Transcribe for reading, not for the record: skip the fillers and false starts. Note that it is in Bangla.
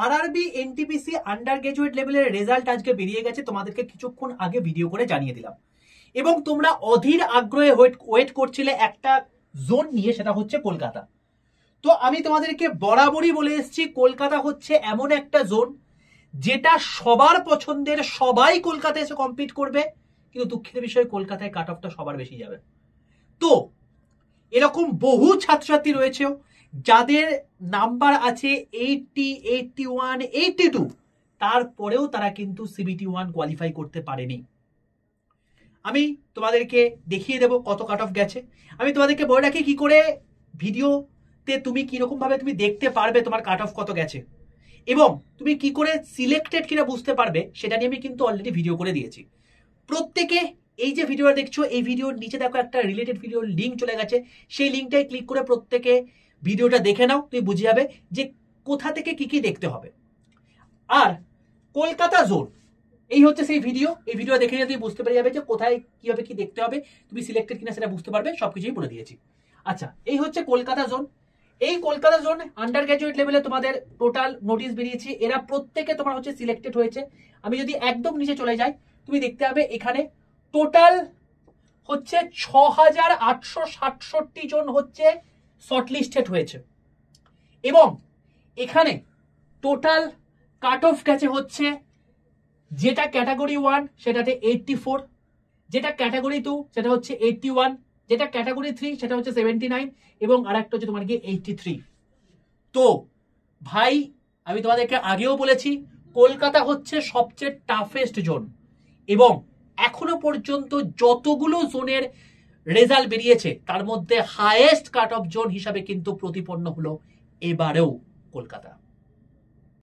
আরআরবি এনটিপিসি আন্ডার গ্রাজুয়েট লেভেলের রেজাল্ট আজকে বেরিয়ে গেছে, তোমাদেরকে কিছুক্ষণ আগে ভিডিও করে জানিয়ে দিলাম এবং তোমরা অধীর আগ্রহে ওয়েট করছিলে একটা জোন নিয়ে, সেটা হচ্ছে কলকাতা। তো আমি তোমাদেরকে বরাবরই বলে এসেছি কলকাতা হচ্ছে এমন একটা জোন যেটা সবার পছন্দের, সবাই কলকাতায় এসে কম্পিট করবে, কিন্তু দুঃখের বিষয় কলকাতায় কাট অফটা সবার বেশি যাবে। তো এরকম বহু ছাত্রছাত্রী রয়েছে যাদের নাম্বার আছে 80, 81, 82, তারপরেও তারা কিন্তু CBT 1 কোয়ালিফাই করতে পারেনি। আমি তোমাদেরকে দেখিয়ে দেব কত কাট অফ গেছে। আমি তোমাদেরকে বলে রাখি কি করে ভিডিওতে তুমি কিরকম ভাবে তুমি দেখতে পারবে তোমার কাট অফ কত গেছে এবং তুমি কি করে সিলেক্টেড কিনা বুঝতে পারবে, সেটা নিয়ে আমি কিন্তু অলরেডি ভিডিও করে দিয়েছি। প্রত্যেকে এই যে ভিডিওটা দেখছো, এই ভিডিওর নিচে দেখো একটা রিলেটেড ভিডিওর লিঙ্ক চলে গেছে, সেই লিঙ্কটাই ক্লিক করে প্রত্যেকে ভিডিওটা দেখে নাও, তুমি বুঝে যাবে যে কোথা থেকে কি কি দেখতে হবে। আর কলকাতা জোন এই হচ্ছে সেই ভিডিও, এই ভিডিও দেখে নিয়ে তুমি বুঝতে পেরে যাবে যে কোথায় কিভাবে কি দেখতে হবে, তুমি সিলেক্টেড কিনা সেটা বুঝতে পারবে, সবকিছুই বলে দিয়েছি। আচ্ছা, এই হচ্ছে কলকাতা জোন। এই কলকাতা জোন আন্ডার গ্রাজুয়েট লেভেলে তোমাদের টোটাল নোটিশ বেরিয়েছে, এরা প্রত্যেকে তোমার হচ্ছে সিলেক্টেড হয়েছে। আমি যদি একদম নিচে চলে যাই, তুমি দেখতে পাবে এখানে টোটাল হচ্ছে 6867 জন হচ্ছে শর্টলিস্টেড হয়েছে এবং এখানে টোটাল কাট অফ গেছে হচ্ছে যেটা ক্যাটাগরি 1 সেটাতে 84, যেটা ক্যাটাগরি 2 সেটা হচ্ছে 81, যেটা ক্যাটাগরি 3 সেটা হচ্ছে 79 এবং আরেকটা হচ্ছে তোমার কি 83। তো ভাই আমি তোমাদেরকে আগেও বলেছি কলকাতা হচ্ছে সবচেয়ে টাফেস্ট জোন এবং এখনো পর্যন্ত যতগুলো জোনের রেজাল্ট বেরিয়েছে তার মধ্যে হাইয়েস্ট কাট অফ জোন হিসাবে কিন্তু প্রতিপন্ন হলো এবারেও কলকাতা।